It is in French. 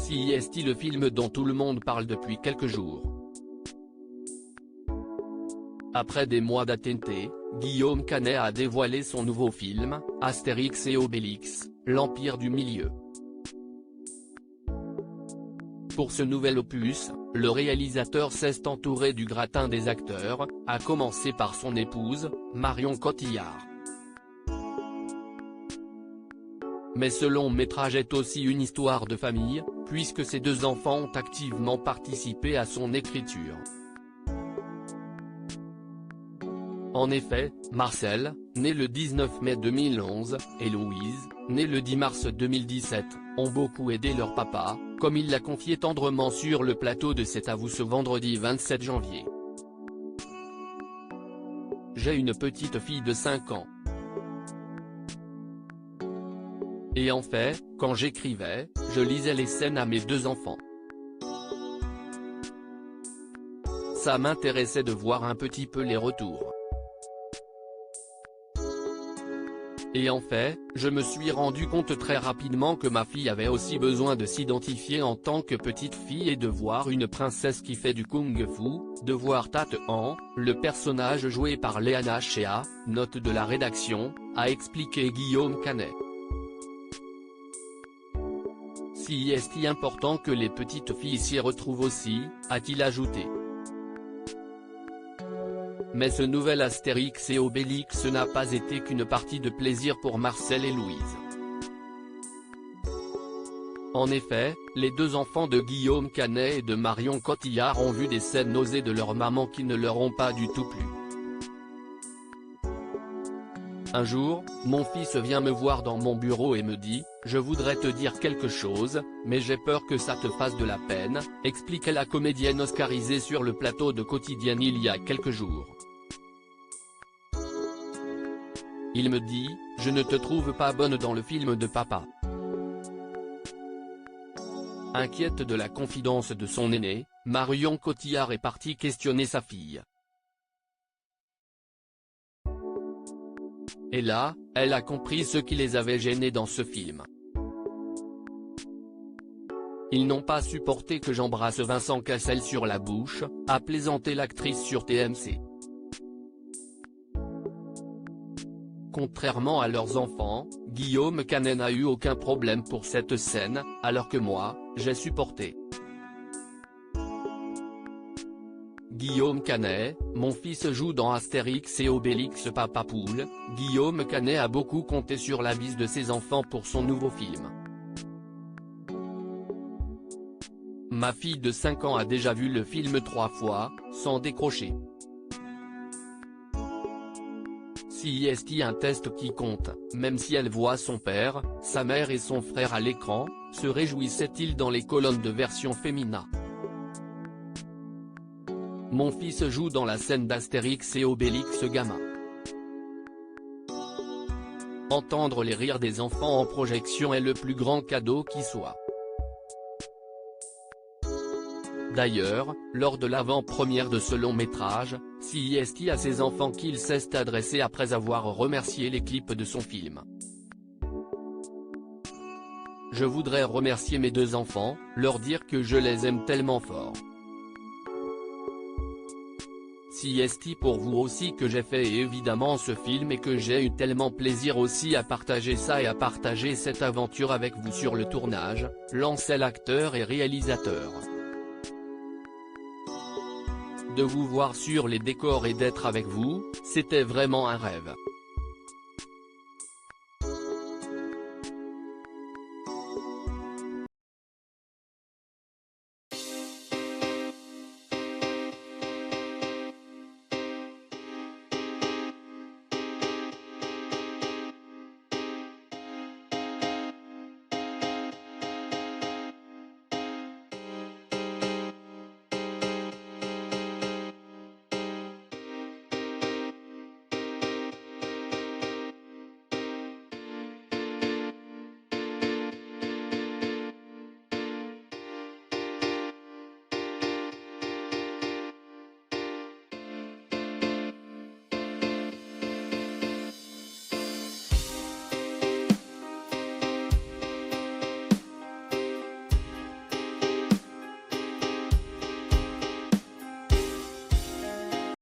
CIST, le film dont tout le monde parle depuis quelques jours. Après des mois d'attente, Guillaume Canet a dévoilé son nouveau film, Astérix et Obélix, l'Empire du Milieu. Pour ce nouvel opus, le réalisateur s'est entouré du gratin des acteurs, à commencer par son épouse, Marion Cotillard. Mais ce long métrage est aussi une histoire de famille, puisque ses deux enfants ont activement participé à son écriture. En effet, Marcel, né le 19 mai 2011, et Louise, née le 10 mars 2017, ont beaucoup aidé leur papa, comme il l'a confié tendrement sur le plateau de C'est à vous ce vendredi 27 janvier. J'ai une petite fille de 5 ans. Et en fait, quand j'écrivais, je lisais les scènes à mes deux enfants. Ça m'intéressait de voir un petit peu les retours. Et en fait, je me suis rendu compte très rapidement que ma fille avait aussi besoin de s'identifier en tant que petite fille et de voir une princesse qui fait du kung-fu, de voir Tate Han, le personnage joué par Léana Shea, note de la rédaction, a expliqué Guillaume Canet. Si est-il important que les petites filles s'y retrouvent aussi, a-t-il ajouté. Mais ce nouvel Astérix et Obélix n'a pas été qu'une partie de plaisir pour Marcel et Louise. En effet, les deux enfants de Guillaume Canet et de Marion Cotillard ont vu des scènes osées de leur maman qui ne leur ont pas du tout plu. Un jour, mon fils vient me voir dans mon bureau et me dit « Je voudrais te dire quelque chose, mais j'ai peur que ça te fasse de la peine », expliquait la comédienne oscarisée sur le plateau de Quotidienne il y a quelques jours. Il me dit « Je ne te trouve pas bonne dans le film de papa ». Inquiète de la confidence de son aîné, Marion Cotillard est partie questionner sa fille. Et là, elle a compris ce qui les avait gênés dans ce film. Ils n'ont pas supporté que j'embrasse Vincent Cassel sur la bouche, a plaisanté l'actrice sur TMC. Contrairement à leurs enfants, Guillaume Canet n'a eu aucun problème pour cette scène, alors que moi, j'ai supporté. Guillaume Canet, mon fils joue dans Astérix et Obélix Papa Poule. Guillaume Canet a beaucoup compté sur la bise de ses enfants pour son nouveau film. Ma fille de 5 ans a déjà vu le film 3 fois, sans décrocher. Si est un test qui compte, même si elle voit son père, sa mère et son frère à l'écran, se réjouissait-il dans les colonnes de version féminin. Mon fils joue dans la scène d'Astérix et Obélix gamin. Entendre les rires des enfants en projection est le plus grand cadeau qui soit. D'ailleurs, lors de l'avant-première de ce long métrage, CIST à ses enfants qu'il s'est adressé après avoir remercié l'équipe de son film. Je voudrais remercier mes deux enfants, leur dire que je les aime tellement fort. CIST pour vous aussi que j'ai fait évidemment ce film et que j'ai eu tellement plaisir aussi à partager ça et à partager cette aventure avec vous sur le tournage, lançait l'acteur et réalisateur. De vous voir sur les décors et d'être avec vous, c'était vraiment un rêve.